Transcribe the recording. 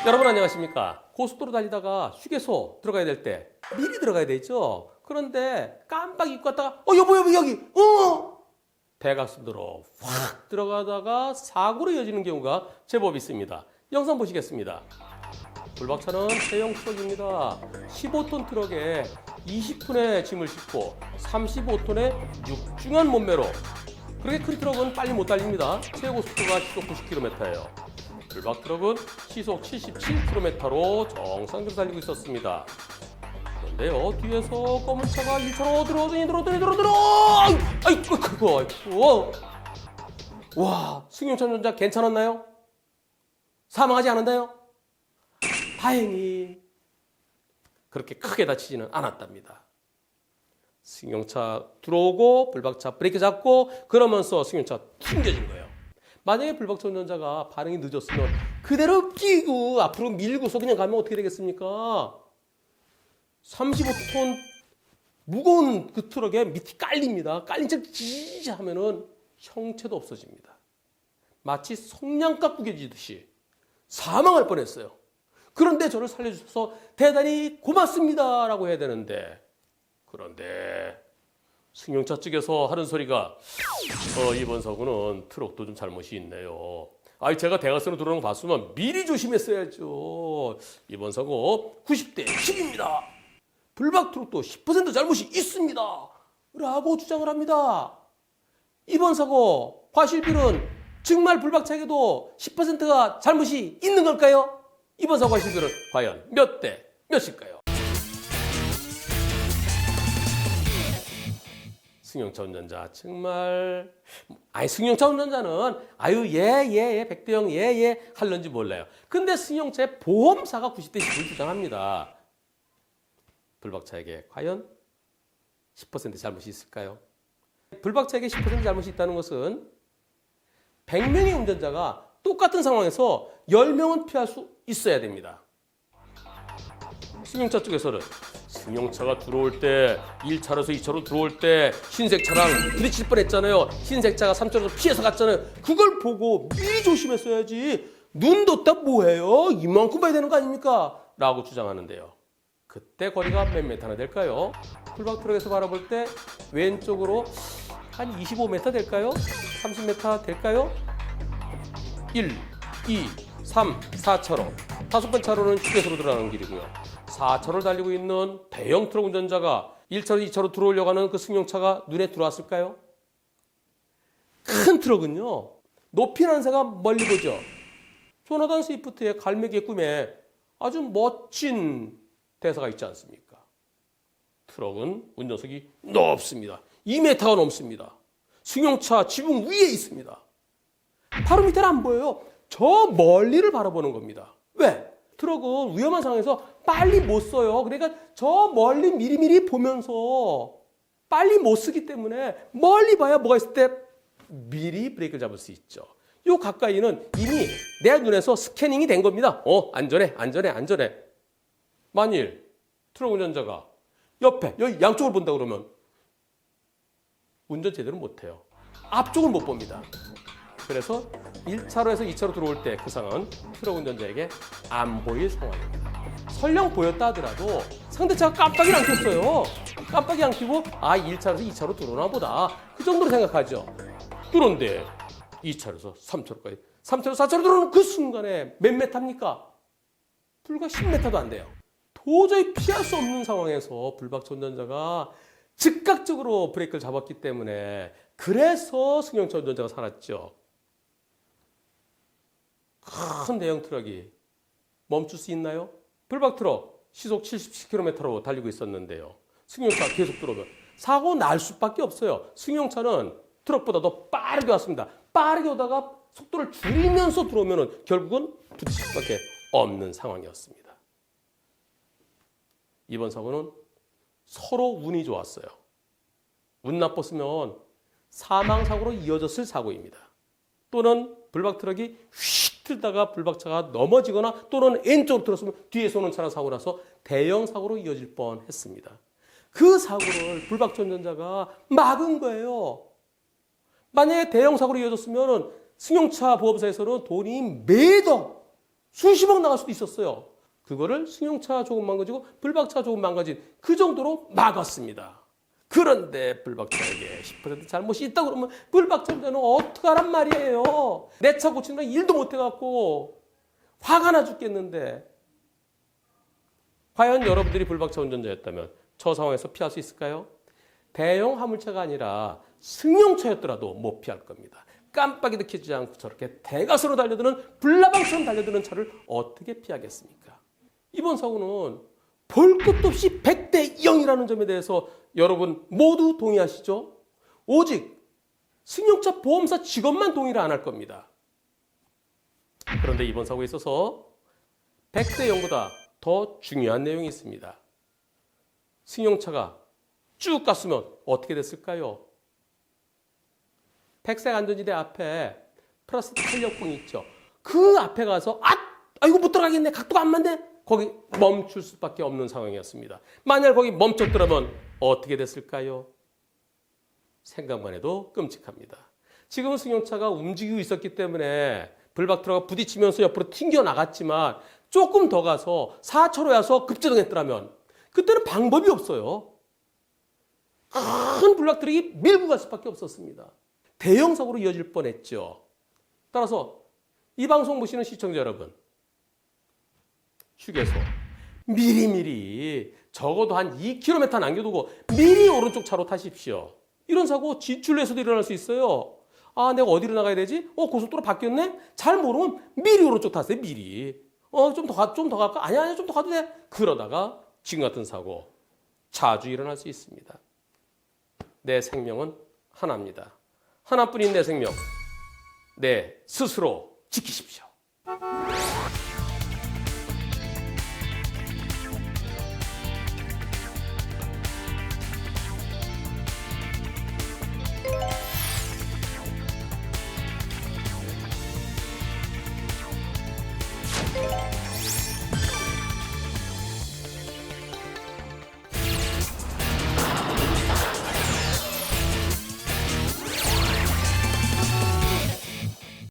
여러분 안녕하십니까? 고속도로 달리다가 휴게소 들어가야 될 때 미리 들어가야 되죠. 그런데 깜빡 잊고 갔다가 여보 여기 대각선으로 확 들어가다가 사고로 이어지는 경우가 제법 있습니다. 영상 보시겠습니다. 불박차는 대형 트럭입니다. 15톤 트럭에 20톤의 짐을 싣고 35톤의 육중한 몸매로, 그렇게 큰 트럭은 빨리 못 달립니다. 최고 속도가 시속 90km예요. 불박 트럭은 시속 77km로 정상적으로 달리고 있었습니다. 그런데요, 뒤에서 검은 차가 1차로 들어. 아이고. 와, 승용차 운전자 괜찮았나요? 사망하지 않았나요? 다행히 그렇게 크게 다치지는 않았답니다. 승용차 들어오고 불박차 브레이크 잡고 그러면서 승용차 튕겨진 거예요. 만약에 불박차 운전자가 반응이 늦었으면 그대로 끼고 앞으로 밀고서 그냥 가면 어떻게 되겠습니까? 35톤 무거운 그 트럭에 밑이 깔립니다. 깔린 채 지지 하면은 형체도 없어집니다. 마치 성냥갑 구겨지듯이 사망할 뻔했어요. 그런데 저를 살려주셔서 대단히 고맙습니다라고 해야 되는데, 그런데 승용차 측에서 하는 소리가 이번 사고는 트럭도 좀 잘못이 있네요. 제가 대각선으로 들어오는 거 봤으면 미리 조심했어야죠. 이번 사고 90대 10입니다. 불박 트럭도 10% 잘못이 있습니다. 라고 주장을 합니다. 이번 사고 과실비는 정말 불박차에게도 10%가 잘못이 있는 걸까요? 이번 사고 과실비는 과연 몇 대 몇일까요? 승용차 운전자 정말, 승용차 운전자는 예 백대영 예 할런지 몰라요. 근데 승용차의 보험사가 90대 10을 주장합니다. 불박차에게 과연 10% 잘못이 있을까요? 불박차에게 10% 잘못이 있다는 것은 100명의 운전자가 똑같은 상황에서 10명은 피할 수 있어야 됩니다. 승용차 쪽에서는 승용차가 들어올 때 1차로에서 2차로 들어올 때 흰색 차랑 부딪힐 뻔했잖아요. 흰색 차가 3차로에서 피해서 갔잖아요. 그걸 보고 미리 조심했어야지. 눈 뒀다 뭐해요? 이만큼 봐야 되는 거 아닙니까? 라고 주장하는데요. 그때 거리가 몇 메타나 될까요? 불박 트럭에서 바라볼 때 왼쪽으로 한 25m 될까요? 30m 될까요? 1, 2, 3, 4차로. 5번 차로는 휴게소로 들어가는 길이고요. 4차로를 달리고 있는 대형 트럭 운전자가 1차로, 2차로 들어오려고 하는 그 승용차가 눈에 들어왔을까요? 큰 트럭은요, 높이 나는 새가 멀리 보죠. 조나단 스위프트의 갈매기의 꿈에 아주 멋진 대사가 있지 않습니까? 트럭은 운전석이 높습니다. 2m가 넘습니다. 승용차 지붕 위에 있습니다. 바로 밑에는 안 보여요. 저 멀리를 바라보는 겁니다. 왜? 트럭은 위험한 상황에서 빨리 못 써요. 그러니까 저 멀리 미리미리 보면서 빨리 못 쓰기 때문에 멀리 봐야 뭐가 있을 때 미리 브레이크를 잡을 수 있죠. 요 가까이는 이미 내 눈에서 스캐닝이 된 겁니다. 안전해. 만일 트럭 운전자가 옆에 여기 양쪽을 본다 그러면 운전 제대로 못해요. 앞쪽을 못 봅니다. 그래서 1차로에서 2차로 들어올 때 그 상황은 트럭 운전자에게 안 보일 상황입니다. 설령 보였다 하더라도 상대차가 깜빡이를 안 켰어요. 깜빡이 안 켜고 1차로에서 2차로 들어오나 보다. 그 정도로 생각하죠. 그런데 2차로에서 3차로까지 3차로 4차로 들어오는 그 순간에 몇 메타입니까? 불과 10m도 안 돼요. 도저히 피할 수 없는 상황에서 불박차 운전자가 즉각적으로 브레이크를 잡았기 때문에 그래서 승용차 운전자가 살았죠. 큰 대형 트럭이 멈출 수 있나요? 불박 트럭 시속 77km로 달리고 있었는데요. 승용차 계속 들어오면 사고 날 수밖에 없어요. 승용차는 트럭보다 더 빠르게 왔습니다. 빠르게 오다가 속도를 줄이면서 들어오면 결국은 부딪힐 수밖에 없는 상황이었습니다. 이번 사고는 서로 운이 좋았어요. 운 나빴으면 사망사고로 이어졌을 사고입니다. 또는 블박 트럭이 휙 틀다가 블박차가 넘어지거나 또는 N쪽으로 들었으면 뒤에서 오는 차랑 사고 나서 대형 사고로 이어질 뻔했습니다. 그 사고를 블박차 운전자가 막은 거예요. 만약에 대형 사고로 이어졌으면 승용차 보험사에서는 돈이 매달 수십억 나갈 수도 있었어요. 그거를 승용차 조금 망가지고 블박차 조금 망가진 그 정도로 막았습니다. 그런데 블박차에게 10% 잘못이 있다고 그러면 블박차 운전자는 어떡하란 말이에요. 내 차 고치느라 일도 못 해갖고 화가 나 죽겠는데. 과연 여러분들이 블박차 운전자였다면 저 상황에서 피할 수 있을까요? 대형 화물차가 아니라 승용차였더라도 못 피할 겁니다. 깜빡이도 켜지 않고 저렇게 대가속으로 달려드는 불나방처럼 달려드는 차를 어떻게 피하겠습니까? 이번 사고는 볼 것도 없이 100대 0이라는 점에 대해서 여러분 모두 동의하시죠? 오직 승용차 보험사 직원만 동의를 안 할 겁니다. 그런데 이번 사고에 있어서 100대 0보다 더 중요한 내용이 있습니다. 승용차가 쭉 갔으면 어떻게 됐을까요? 백색 안전지대 앞에 플라스틱 탄력봉이 있죠. 그 앞에 가서 이거 못 들어가겠네. 각도가 안 맞네. 거기 멈출 수밖에 없는 상황이었습니다. 만약 거기 멈췄더라면 어떻게 됐을까요? 생각만 해도 끔찍합니다. 지금은 승용차가 움직이고 있었기 때문에 블박트럭가 부딪히면서 옆으로 튕겨 나갔지만 조금 더 가서 4차로여서 급제동했더라면 그때는 방법이 없어요. 큰 블박트럭이 밀고 갈 수밖에 없었습니다. 대형 사고로 이어질 뻔했죠. 따라서 이 방송 보시는 시청자 여러분, 휴게소 미리미리 적어도 한 2km 남겨두고 미리 오른쪽 차로 타십시오. 이런 사고 지출내에서도 일어날 수 있어요. 내가 어디로 나가야 되지? 고속도로 바뀌었네? 잘 모르면 미리 오른쪽 타세요. 미리. 좀 더 갈까? 아니야, 좀 더 가도 돼. 그러다가 지금 같은 사고 자주 일어날 수 있습니다. 내 생명은 하나입니다. 하나뿐인 내 생명, 내 스스로 지키십시오.